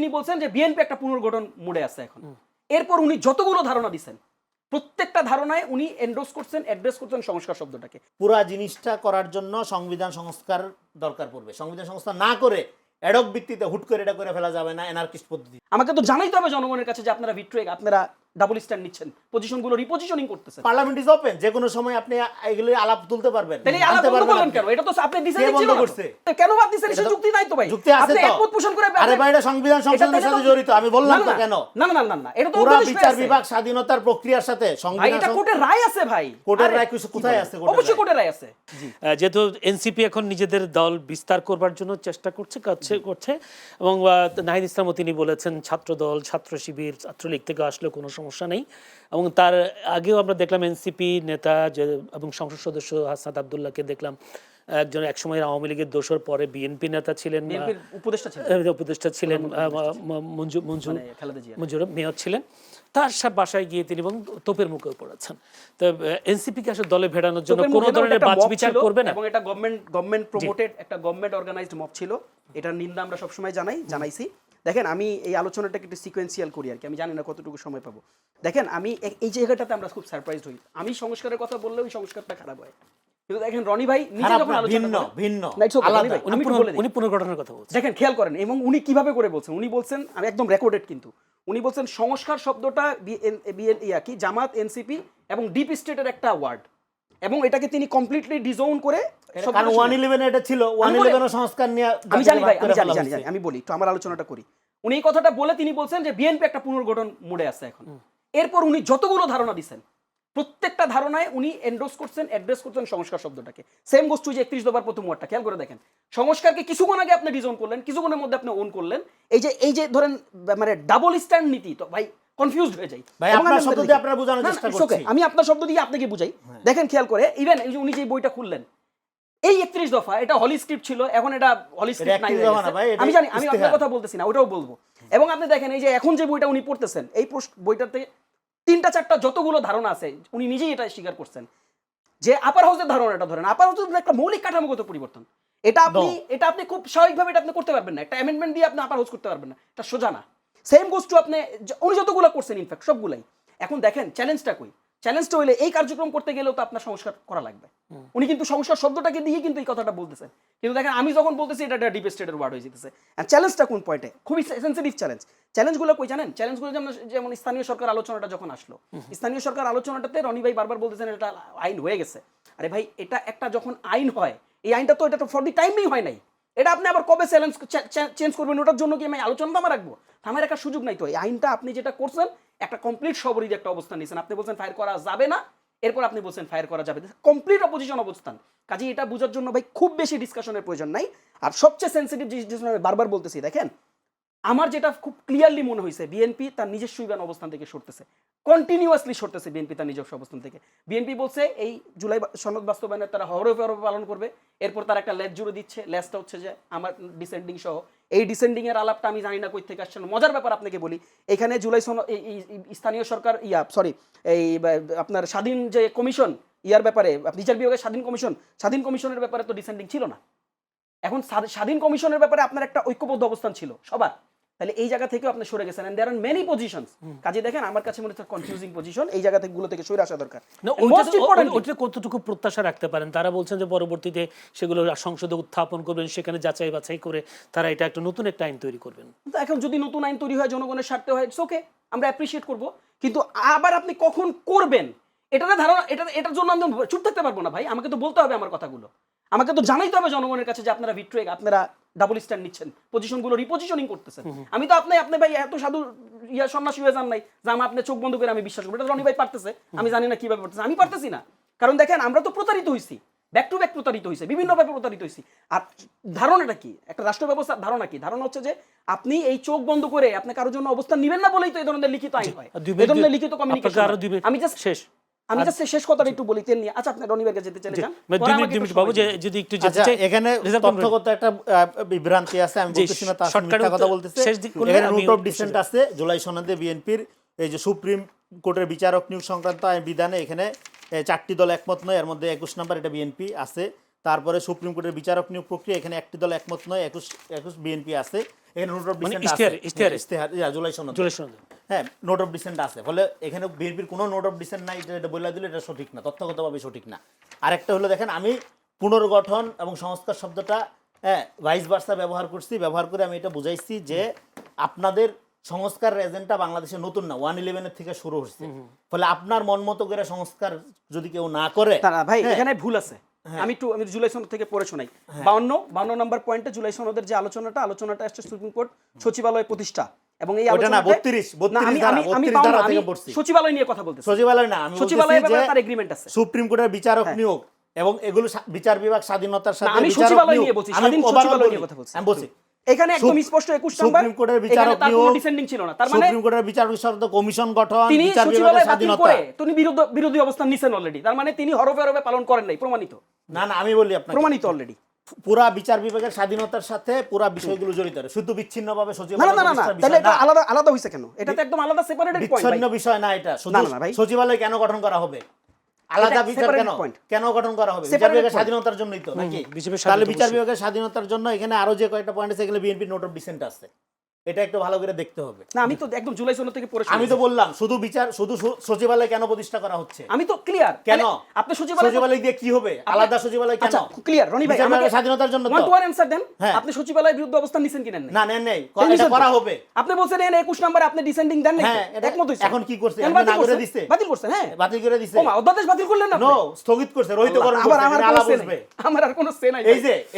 তিনি বলছেন যে বিএনপি একটা পুনর্গঠন মোডে আছে এখন। এরপর উনি যতগুলো ধারণা দিচ্ছেন প্রত্যেকটা ধারণায় উনি এন্ডোর্স করছেন, অ্যাড্রেস করছেন সংস্কার শব্দটাকে। পুরা জিনিসটা করার জন্য সংবিধান সংস্কার দরকার পড়বে। সংবিধান সংস্কার না করে অ্যাডক ভিত্তিতে হুট করে এটা করে ফেলা যাবে না, এনার্কিস্ট পদ্ধতি। আমাকে তো জানাইতে হবে জনগণের কাছে যে আপনারা ভিট্রেক, আপনারা ডাবল স্ট্যান্ড নিচ্ছেন, পজিশনগুলো রিপোজিশনিং করতেছেন। পার্লামেন্ট ইজ ওপেন, যে কোনো সময় আপনি এগুলো আলাপ তুলতে পারবেন। তাহলে এই আলাপ বন্ধ করলেন কেন? এটা তো আপনি ডিসাইড ছিল করছে। কেন বাদ দিছেন? সেই যুক্তি নাই তো ভাই। যুক্তি আছে আপনি তো। একমত পোষণ করে আরে ভাই, এটা সংবিধান সংশোধনের সাথে জড়িত, আমি বললাম তো কেন। না না না না, এটা তো পুরো বিচার বিভাগ স্বাধীনতার প্রক্রিয়ার সাথে ভাই, সংবিধান। এটা কোর্টের রায় আছে ভাই। কোর্টের রায় কোথায় আছে? অবশ্যই কোর্টের রায় আছে। জি, যেহেতু এনসিপি এখন নিজেদের দল বিস্তার করবার জন্য চেষ্টা করছে এবং নাহিদ ইসলামও তিনি বলেছেন ছাত্র দল, ছাত্র শিবির, ছাত্রলীগ থেকে আসলে কোনো সমস্যা নেই। এবং তার আগেও আমরা দেখলাম এনসিপি নেতা এবং সংসদ সদস্য হাসনাত আবদুল্লাহকে দেখলাম একজন একসময় আওয়ামী লীগের দোসর, পরে বিএনপি নেতা ছিলেন, উপদেষ্টা ছিলেন, মঞ্জুর মেয়র ছিলেন। তার বাসায় গিয়ে তিনি এবং তোপের মুখে পড়েছেন। তো এনসিপিকে আসলে দলে ভেড়ানোর জন্য কোনো ধরনের বাছবিচার করবে না। এবং এটা গভর্নমেন্ট প্রমোটেড একটা গভর্নমেন্ট অর্গানাইজড মব ছিল। এটার নিন্দা আমরা সবসময় জানাইছি। দেখেন, আমি এই আলোচনাটাকে একটু সিকোয়েন্সিয়াল করি আর কি, আমি জানি না কতটুকু সময় পাবো। দেখেন, আমি এই জায়গাটাতে আমরা খুব সারপ্রাইজড হই। আমি সংস্কারের কথা বললে ওই সংস্কারটা খারাপ হয়, কিন্তু দেখেন রনি ভাই নিজে যখন আলোচনা উনি পুনর্গঠনের কথা বলছেন, দেখেন খেয়াল করেন এবং উনি কিভাবে করে বলছেন। উনি বলছেন, আমি একদম রেকর্ডেড, কিন্তু উনি বলছেন সংস্কার শব্দটা জামাত, এনসিপি এবং ডিপ স্টেটের একটা ওয়ার্ড, এবং এটাকে তিনি কমপ্লিটলি ডিজোন করে, কারণ 111 এটা ছিল, 111 সংস্কার নিয়ে আমি জানি ভাই, জানি, আমি বলি তো, আমার আলোচনাটা করি। উনি এই কথাটা বলে তিনি বলছেন যে বিএনপি একটা পুনর্গঠন মোডে আছে এখন। এরপর উনি যতগুলো ধারণা দিচ্ছেন প্রত্যেকটা ধারণায় উনি এন্ডোর্স করছেন, অ্যাড্রেস করছেন সংস্কার শব্দটাকে। সেম গোষ্ঠী যে 31 দফার প্রথম ওয়ার্ডটা খেয়াল করে দেখেন। সংস্কারকে কিছুক্ষণ আগে আপনি ডিজোন করলেন, কিছুক্ষণের মধ্যে আপনি ওন করলেন। এই যে ধরেন মানে ডাবল স্ট্যান্ড নীতি, তো ভাই কনফিউজড হয়ে যাই। ভাই, আপনার শব্দ দিয়ে আপনারা বোঝানোর চেষ্টা করছি। আমি আপনার শব্দ দিয়ে আপনাকে বুঝাই। দেখেন খেয়াল করে, ইভেন উনি যে বইটা খুললেন, এই 31 দফা, এটা হলি স্ক্রিপ্ট ছিল, এখন এটা হলি স্ক্রিপ্ট নাই। আমি জানি, আমি আপনার কথা বলতেছি না, ওটাও বলবো। এবং আপনি দেখেন, এই যে এখন যে বইটা উনি পড়তেছেন, এই বইটাতে 3-4টা যতগুলো ধারণা আছে, উনি নিজেই এটা স্বীকার করছেন যে আপার হাউসের ধারণাটা ধরেন, আপার হাউসের একটা মৌলিক কাঠামোগত পরিবর্তন। এটা আপনি খুব স্বাভাবিকভাবে এটা আপনি করতে পারবেন না। একটা অ্যামেন্ডমেন্ট দিয়ে আপনি আপার হাউস করতে পারবেন না, এটা সোজা না। সেম গোষ্ঠী উনি যতগুলো করছেন, ইনফ্যাক্ট সবগুলাই। এখন দেখেন চ্যালেঞ্জটা কই। চ্যালেঞ্জটা হইলে এই কার্যক্রম করতে গেলেও তো আপনার সংস্কার করা লাগবে। উনি কিন্তু সংস্কার শব্দটাকে দিয়ে কিন্তু এই কথাটা বলতেছেন, কিন্তু দেখেন আমি যখন বলতেছি এটা একটা ডিপ স্টেটের ওয়ার্ড হয়ে যেতেছে। আর চ্যালেঞ্জটা কোন পয়েন্টে? খুবই সেন্সিটিভ চ্যালেঞ্জগুলো কই জানেন? চ্যালেঞ্জগুলো যেমন স্থানীয় সরকার আলোচনাটা যখন আসলো, স্থানীয় সরকার আলোচনাটাতে রনি ভাই বারবার বলতেছেন এটা আইন হয়ে গেছে। আরে ভাই, এটা একটা যখন আইন হয়, এই আইনটা তো এটা তো ফর দি টাইমিং হয় নাই। এটা আপনি আবার কবে চেঞ্জ করবেন, ওটার জন্য কি আমি আলোচনা আমার রাখবো? আমার একটা সুযোগ নাই তো। এই আইনটা আপনি যেটা করছেন, একটা কমপ্লিট সবরিদ একটা অবস্থান নিয়েছেন। আপনি বলছেন ফায়ার করা যাবে না, এরপর আপনি বলছেন ফায়ার করা যাবে, কমপ্লিট অপোজিশন অবস্থান। কাজে এটা বোঝার জন্য ভাই খুব বেশি ডিসকাশনের প্রয়োজন নাই। আর সবচেয়ে সেন্সিটিভ জিনিস আমি বারবার বলতেছি, দেখেন আমার যেটা খুব ক্লিয়ারলি মনে হয়েছে, বিএনপি তার নিজস্ব অবস্থান থেকে সরতেছে, কন্টিনিউয়াসলি সরতেছে বিএনপি তার নিজস্ব অবস্থান থেকে। বিএনপি বলছে এই জুলাই সনদ বাস্তবায়নের তারা হরফে পালন করবে, এরপর তারা একটা লেজ জুড়ে দিচ্ছে। লেজটা হচ্ছে যে আমার ডিসেন্ডিং সহ। এই ডিসেন্ডিং এর আলাপটা আমি জানি না কই থেকে আসছে। মজার ব্যাপার আপনাকে বলি, এখানে জুলাই সনদ স্থানীয় সরকার এই আপনার স্বাধীন যে কমিশন ইয়ার ব্যাপারে, বিচার বিভাগের স্বাধীন কমিশনের ব্যাপারে তো ডিসেন্ডিং ছিল না। এখন স্বাধীন কমিশনের ব্যাপারে আপনার একটা ঐক্যবদ্ধ অবস্থান ছিল সবার। তাহলে এই জায়গা থেকেও আপনি সরে গেছেন, and there are many positions. কাজে দেখেন আমার কাছে মনে হচ্ছে কনফিউজিং পজিশন। এই জায়গা থেকে সরে আসা দরকার। ওটা কতটুকু প্রত্যাশা রাখতে পারেন? তারা বলছেন যে পরবর্তীতে সেগুলো সংসদে উত্থাপন করবেন, সেখানে যাচাই বাছাই করে তারা এটা একটা নতুন একটা আইন তৈরি করবেন। এখন যদি নতুন আইন তৈরি হয়, জনগণের স্বার্থে হয়, ইটস ওকে, আমরা অ্যাপ্রিশিয়েট করব। কিন্তু আবার আপনি কখন করবেন এটার ধারণা, এটার জন্য আমি চুপ থাকতে পারবো না ভাই। আমাকে তো বলতে হবে আমার কথাগুলো, আমাকে তো জানাইতে হবে জনগণের কাছে যে আপনারা ভিট্রেক, আপনারা ডাবল স্ট্যান্ড নিচ্ছেন, পজিশনগুলো রিপোজিশনিং করতেছেন। আমি তো আপনি ভাই এত সাধু সন্ন্যাসী হয়ে যান নাই যে আপনি চোখ বন্ধ করে আমি বিশ্বাস করবো। এটা রনি ভাই পারতেছে, আমি জানি না কিভাবে পারতেছে, আমি পারতেছি না। কারণ দেখেন আমরা তো প্রতারিত হইছি, ব্যাক টু ব্যাক প্রতারিত হইছে, বিভিন্নভাবে প্রতারিত হইছি। আর ধারণাটা কি, একটা রাষ্ট্র ব্যবস্থার ধারণা কি? ধারণা হচ্ছে যে আপনি এই চোখ বন্ধ করে আপনি কারোর জন্য অবস্থান নেবেন না বলেই তো এই ধরনের লিখিত আইন হয়, এই ধরনের লিখিত কমিউনিকেশন। আমি জাস্ট শেষ কথাটা একটু বলি তেল নিয়ে। আচ্ছা, আপনি রনি ভাইকে যেতে চলে যান। বাবু যদি একটু যেতে চাই, এখানে তথ্যগত একটা বিভ্রান্তি আছে। আমি বলতেছি না মিথ্যা কথা বলতেছি। এখানে রুট অফ ডিসেন্ট আছে জুলাই সনদে বিএনপির এই যে সুপ্রিম কোর্টের বিচারক নিয়োগ সংক্রান্ত আইন বিধানে এখানে 4টি দল একমত নয়, এর মধ্যে 21 নম্বর এটা বিএনপি আছে। তারপরে সুপ্রিম কোর্টের বিচারক নিয়োগ প্রক্রিয়া, এখানে একটি দল একমত নয়, 21 বিএনপি আছে। এখানে নোট অফ মানে ডিসেন্ট আছে, ইশতেহার জুলাই সনদ, হ্যাঁ নোট অফ ডিসেন্ট আছে, ফলে এখানে বিএনপির কোনো নোট অফ ডিসেন্ট নাই, এটা বলে দিলে এটা সঠিক না, তথ্যগতভাবে সঠিক না। আরেকটা হলো দেখেন, আমি পুনর্গঠন এবং সংস্কার শব্দটা ভাইস ভার্সা ব্যবহার করছি, ব্যবহার করে আমি এটা বুঝাইছি যে আপনাদের সংস্কার এজেন্ডা বাংলাদেশে নতুন না, 111 থেকে শুরু হচ্ছে, ফলে আপনার মন মতো করে সংস্কার যদি কেউ না করে, ভাই এখানে ভুল আছে। আমি জুলাই সনদ থেকে পড়ে শোনাই। 52 নম্বর পয়েন্টে জুলাই সনদের যে আলোচনাটা আসছে সুপ্রিম কোর্ট সচিবালয় প্রতিষ্ঠা, এবং এই ওটা না 32 ধারা থেকে পড়ছি, সচিবালয় নিয়ে কথা বলতেছি। সচিবালয় না, আমি সচিবালয়ের বলতেছি ব্যাপারে যে তার এগ্রিমেন্ট আছে, সুপ্রিম কোর্টের বিচারক নিয়োগ এবং এগুলো বিচার বিভাগ স্বাধীনতার সাথে আমি সচিবালয় নিয়ে বলছি, স্বাধীন সচিবালয় নিয়ে কথা বলছি। আমি বলছি এখানে একদম স্পষ্ট 21 নম্বর সুপ্রিম কোর্টের বিচারক তার নিয়োগ, কোনো ডিসেন্ডিং ছিল না, তার মানে সুপ্রিম কোর্টের বিচারক শব্দ কমিশন গঠন, তিনি বিচার বিভাগের সচিবালয় বাতিল স্বাধীনতা, করে তিনি বিরোধী অবস্থান নিছেন অলরেডি, তার মানে তিনি হরফে হরফে পালন করেন নাই, প্রমাণিত। না না, আমি বলি আপনাকে প্রমাণিত অলরেডি। পুরা বিচার বিভাগের স্বাধীনতার সাথে পুরা বিষয়গুলো জড়িত, শুধু বিচ্ছিন্নভাবে না সচিবালয় না না না, তাহলে এটা আলাদা আলাদা হইছে কেন? এটা তো একদম আলাদা সেপারেটেড পয়েন্ট। বিচ্ছিন্ন বিষয় না এটা, শুধু সচিবালয় কেন গঠন করা হবে, আলাদা বিচার কেন গঠন করা হবে? বিচার বিভাগের স্বাধীনতার জন্যই তো, নাকি? তাহলে বিচার বিভাগের স্বাধীনতার জন্য এখানে আরো যে কয়েকটা পয়েন্ট আছে, এগুলো বিএনপি নোট অফ ডিসেন্ট আছে, এটা একটু ভালো করে দেখতে হবে। না আমি তো একদম জুলাই সনদ থেকে পড়ে আমি তো বললাম শুধু সচিবালয় কেন প্রতিষ্ঠা করা হচ্ছে, আমি তো ক্লিয়ার। কেন আপনি সচিবালয় দিয়ে কি হবে, আলাদা সচিবালয় কেন? আচ্ছা ক্লিয়ার, রনি ভাই আমাকে স্বাধীনতার জন্য তো ওয়ান অ্যানসার দেন। আপনি সচিবালয়ের বিরুদ্ধে অবস্থান নিছেন কিনা? না নেন নাই, এটা করা হবে। আপনি বলছেন এখানে 21 নম্বরে আপনি ডিসেন্ডিং দেন নাই, একমত হইছে। এখন কি করছে? আপনি না করে দিছে, বাতিল করছেন। হ্যাঁ বাতিল করে দিছে। ওমা অধ্যাদেশ বাতিল করলেন না? নো, স্থগিত করছে, রহিতকরণ করছে। আমার আর কোনো সে নাই।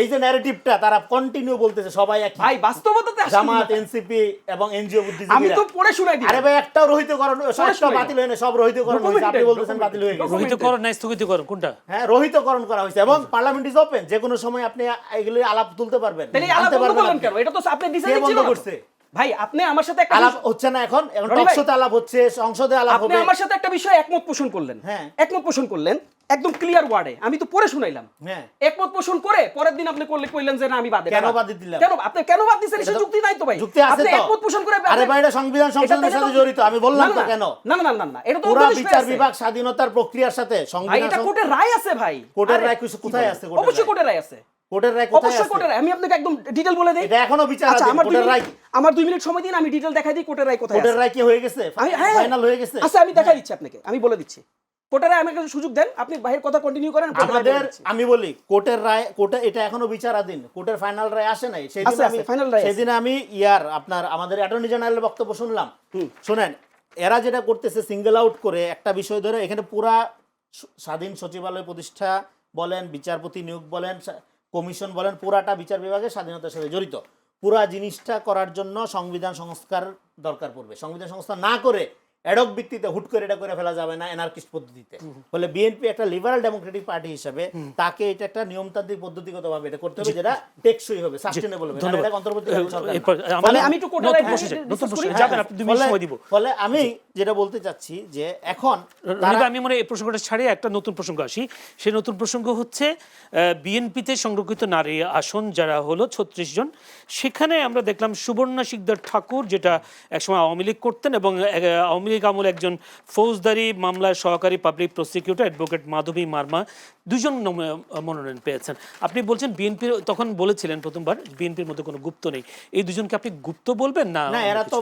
এই যে ন্যারেটিভটা তারা কন্টিনিউ বলতেছে সবাই একই। ভাই বাস্তবতাতে আসেন, জামাত, এনসিপি এবং এনজিও আমি তো পড়ে শুনাই দিই। আরে ভাই একটাও রহিতকরণ, সবটা বাতিল হয় না, সব রহিতকরণ হয়েছে। আপনি বলতেছেন বাতিল হয়ে গেছে। রহিতকরণ না স্থগিতকরণ কোনটা? হ্যাঁ রহিতকরণ করা হয়েছে, এবং পার্লামেন্ট ইজ ওপেন, যে কোনো সময় আপনি এগুলি আলাপ তুলতে পারবেন। তাহলে আলাপ বললেন কেন? এটা তো আপনি ডিসিশন ছিল করছে। ভাই আপনি আমার সাথে একটা আলাপ হচ্ছে না, এখন টকশোতে আলাপ হচ্ছে, সংসদে আলাপ হবে। আপনি আমার সাথে একটা বিষয় একমত পোষণ করলেন। হ্যাঁ একমত পোষণ করলেন একদম ক্লিয়ার ওয়ার্ডে, আমি তো পড়ে শুনাইলাম। হ্যাঁ একমত পোষণ করে পরের দিন আপনি কইলেন যে না আমি বাদ দিলাম। কেন বাদ দিলাম? কেন আপনি কেন বাদ দিছেন? সে যুক্তি নাই তো ভাই। যুক্তি আছে আপনি তো। একমত পোষণ করে আরে ভাই এটা সংবিধান সংশোধনের সাথে জড়িত, আমি বললাম তো কেন। না না না না, এটা তো পুরো বিচার বিভাগ স্বাধীনতার প্রক্রিয়ার সাথে ভাই সংবিধান। এটা কোর্টের রায় আছে ভাই। কোর্টের রায় কোথায় আছে? অবশ্যই কোর্টের রায় আছে। কোর্টের রায় কোথায় আছে? অবশ্যই কোর্টের রায়। আমি আপনাকে একদম ডিটেইল বলে দেই। এটা এখনো বিচারাধীন। কোর্টের রায় আমার 2 মিনিট সময় দিন, আমি ডিটেইল দেখাই দিই কোর্টের রায় কোথায় আছে। কোর্টের রায় কি হয়ে গেছে? ফাইনাল হয়ে গেছে? আচ্ছা আমি দেখাই দিচ্ছি আপনাকে, আমি বলে দিচ্ছি। কোর্টের রায় আমাকে সুযোগ দেন, আপনি বাইরের কথা কন্টিনিউ করেন। আমি বলি কোর্টের রায়, কোর্টে এটা এখনো বিচারাধীন, কোর্টের ফাইনাল রায় আসে নাই। সেদিন আমি আমাদের অ্যাটর্নি জেনারেলের বক্তব্য শুনলাম। শুনেন, এরা যেটা করতেছে সিঙ্গেল আউট করে একটা বিষয় ধরে, এখানে পুরা স্বাধীন সচিবালয় প্রতিষ্ঠা বলেন, বিচারপতি নিয়োগ বলেন, কমিশন বলেন, পুরাটা বিচার বিভাগের স্বাধীনতার সাথে জড়িত। পুরা জিনিসটা করার জন্য সংবিধান সংস্কার দরকার পড়বে। সংবিধান সংস্কার না করে অ্যাডক ভিত্তিতে হুট করে এটা করে ফেলা যাবে না, এনার্কিস্ট পদ্ধতিতে। ফলে বিএনপি একটা লিবারাল ডেমোক্রেটিক পার্টি হিসেবে তাকে এটা একটা নিয়মতান্ত্রিক পদ্ধতিগতভাবে এটা করতে হবে, যেটা টেকসই হবে, সাস্টেনেবল হবে। এটা অন্তর্বর্তীকালীন সরকার। আমি একটু কোর্টের রায় যাবেন, আপনি 2 মিনিট সময় দিব। ফলে আমি যেটা বলতে চাচ্ছি যে এখন আমি মনে এই প্রসঙ্গটা ছাড়িয়ে একটা নতুন প্রসঙ্গ আসি। সেই নতুন প্রসঙ্গ হচ্ছে বিএনপিতে সংরক্ষিত নারী আসন যারা হলো 36 জন, সেখানে আমরা দেখলাম সুবর্ণা শিকদার ঠাকুর, যেটা একসময় আওয়ামী লীগ করতেন, এবং আওয়ামী লীগ আমলে একজন ফৌজদারি মামলার সহকারী পাবলিক প্রসিকিউটর অ্যাডভোকেট মাধবী মার্মা, 2 জন মনোনয়ন পেয়েছেন। আপনি বলছেন বিএনপি তখন বলেছিলেন প্রথমবার বিএনপির মধ্যে কোনো গুপ্ত নেই, এই 2 জনকে আপনি গুপ্ত বলবেন না? না, এরা তো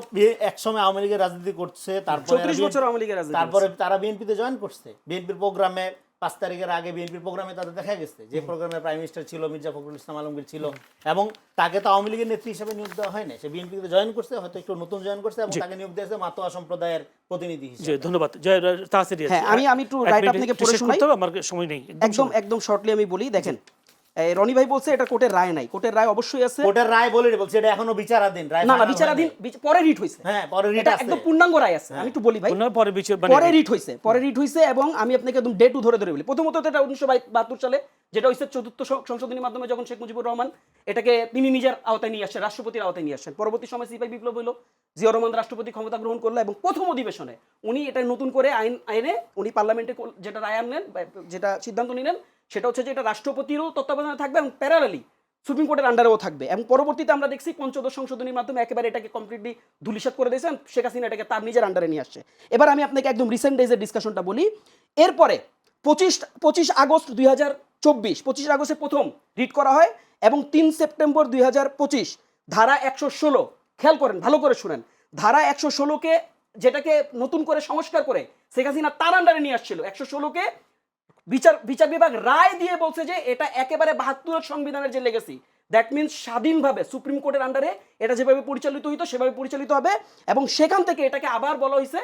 একসময় আওয়ামী লীগের রাজনীতি করছে, তারপরে 34 বছর আওয়ামী লীগের রাজনীতি, তারপরে তারা বিএনপিতে জয়েন করছে। বিএনপির প্রোগ্রামে 5 তারিখের আগে বিএনপির প্রোগ্রামে তাদের দেখা গেছে, যে প্রোগ্রামে প্রাইম মিনিস্টার ছিল মির্জা ফখরুল ইসলাম আলমগীর ছিল, এবং তাকে তো আওয়ামী লীগের নেত্রী হিসেবে নিয়োগ দেওয়া হয় না, সে বিএনপিতে জয়েন করছে, হয়তো একটু নতুন জয়েন করছে, এবং তাকে নিয়োগ দিয়েছে মাতোয়া সম্প্রদায়ের প্রতিনিধি হিসেবে। ধন্যবাদ। হ্যাঁ আমি একটু রাইট আপনাকে পড়ে শোনাই, আমার সময় নেই, একদম শর্টলি আমি বলি। দেখেন রনি ভাই বলছে এটা কোর্টের রায় নাই, কোর্টের রায় অবশ্যই আছে। কোর্টের রায় বলে বলছে এটা এখনো বিচারাধীন রায়। না না, বিচারাধীন, পরে রিট হইছে। হ্যাঁ পরে রিট আছে, একদম পূর্ণাঙ্গ রায় আছে। আমি একটু বলি ভাই, পরে রিট হইছে, এবং আমি আপনাকে একদম ডে টু ধরে বলি। প্রথমত এটা 1972 সালে, যেটা হইছে 4th সংশোধনীর মাধ্যমে, যখন শেখ মুজিবুর রহমান এটাকে তিনি নিজের আওতায় নিয়ে আসছেন, রাষ্ট্রপতির আওতায় নিয়ে আসছেন। পরবর্তী সময় সিপাহি বিপ্লব হইলো, জিয়া রহমান রাষ্ট্রপতি ক্ষমতা গ্রহণ করলো, এবং প্রথম অধিবেশনে উনি এটা নতুন করে আইনে উনি পার্লামেন্টে যেটা রায় আনলেন, যেটা সিদ্ধান্ত নিলেন, সেটা হচ্ছে যে এটা রাষ্ট্রপতিরও তত্ত্বাবধানে থাকবে, এবং প্যারালালি সুপ্রিম কোর্টের আন্ডারেও থাকবে। এবং পরবর্তীতে আমরা দেখছি 15th সংশোধনীর মাধ্যমে একেবারে এটাকে কমপ্লিটলি ধূলিসাৎ করে দিয়েছেন, শেখ হাসিনা এটাকে তার নিজের আন্ডারে নিয়ে আসছে। এবার আমি আপনাকে একদম রিসেন্ট ডেজের ডিসকাশনটা বলি। এরপরে 25 আগস্ট 2024, 25 আগস্টে প্রথম রিট করা হয়, এবং 3 সেপ্টেম্বর 2025 ধারা 116 খেয়াল করেন, ভালো করে শুনেন, ধারা 116-কে যেটাকে নতুন করে সংস্কার করে শেখ হাসিনা তার আন্ডারে নিয়ে আসছিল, 116-কে বিচার বিভাগ রায় দিয়ে বলছে যে এটা একেবারে 72 সংবিধানের যে লেগেসি, দ্যাট মিনস স্বাধীনভাবে সুপ্রিম কোর্টের আন্ডারে এটা যেভাবে পরিচালিত হইতো সেভাবে পরিচালিত হবে, এবং সেখান থেকে এটাকে আবার বলা হয়েছে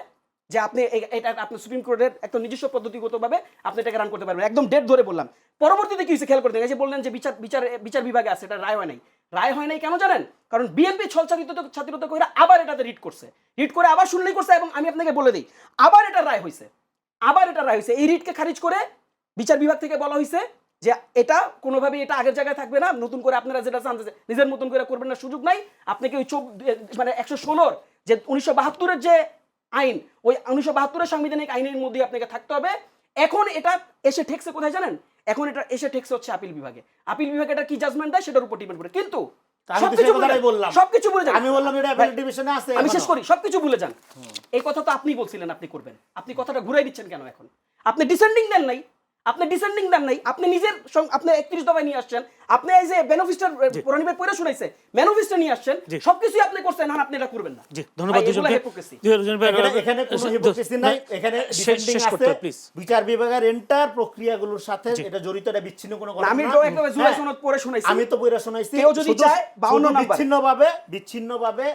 যে আপনি এটা আপনি সুপ্রিম কোর্টের একটা নিজস্ব পদ্ধতিগতভাবে আপনি এটাকে রান করতে পারবেন। একদম ডেট ধরে বললাম। পরবর্তীতে কি হয়েছে খেয়াল করতে, এই যে বললেন যে বিচার বিভাগে আছে, এটা রায় হয় নাই। রায় হয় নাই কেন জানেন? কারণ বিএনপি ছাত্রতা করে আবার এটাতে রিট করছে, রিট করে আবার শুনানি করছে, এবং আমি আপনাকে বলে দিই আবার এটা রায় হয়েছে, এই রিটকে খারিজ করে বিচার বিভাগ থেকে বলা হয়েছে যে এটা কোনোভাবেই এটা আগের জায়গায় থাকবে না, নতুন করে আপনারা যেটা চান নিজের মতন করে করবেন না, সুযোগ নাই, আপনাকে ওই মানে 116 যে 1972-এর যে আইন, ওই 1972-এর সাংবিধানিক আইনের মধ্যে আপনাকে থাকতে হবে। এখন এটা এসে ঠেকছে কোথায় জানেন? এখন এটা এসে ঠেকছে হচ্ছে আপিল বিভাগে। আপিল বিভাগ এটা কি জাজমেন্ট দেয় সেটার উপর ডিপেন্ড করে, কিন্তু সবকিছু ভুলে যান। আমি বললাম এটা অ্যাপিলেট ডিভিশনে আছে, আমি শেষ করি, সবকিছু ভুলে যান। এই কথা তো আপনি বলছিলেন আপনি করবেন, আপনি কথাটা ঘুরাই দিচ্ছেন কেন? এখন আপনি ডিসেন্ডিং দেন নাই, আপনি নিজের আপনি 31 দফায় নিয়ে আসছেন, আপনি এই যে বেনিফিস্টার পুরানিবের পয়রা শুনাইছে বেনিফিস্টার নিয়ে আসছেন, সবকিছু আপনি করছেন, আর আপনি এটা করবেন না। জি, ধন্যবাদ দুজনকে। এখানে কোনো হিপোক্রেসি নাই, এখানে ডিসেন্ডিং আছে, বিচার বিভাগের এন্টার প্রক্রিয়াগুলোর সাথে এটা জড়িত, এটা বিচ্ছিন্ন কোনো কথা না। আমি তো একটা জুলাই সনদ পড়ে শুনাইছি, আমি তো পড়ে শুনাইছি। কেউ যদি চায় 52 নাম্বার বিচ্ছিন্নভাবে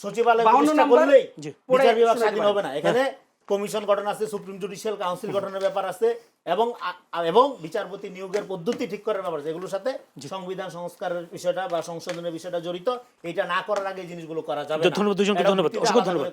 সচিবালয় প্রতিষ্ঠা করলেই বিচার বিভাগ স্বাধীন হবে না। এখানে কমিশন গঠন আছে, সুপ্রিম জুডিশিয়াল কাউন্সিল গঠনের ব্যাপার আছে, এবং বিচারপতি নিয়োগের পদ্ধতি ঠিক করার ব্যাপার আছে। এগুলোর সাথে সংবিধান সংস্কারের বিষয়টা বা সংশোধনের বিষয়টা জড়িত। এটা না করার আগে এই জিনিসগুলো করা যাবে না। ধন্যবাদ দুজনকে, ধন্যবাদ, অসংখ্য ধন্যবাদ।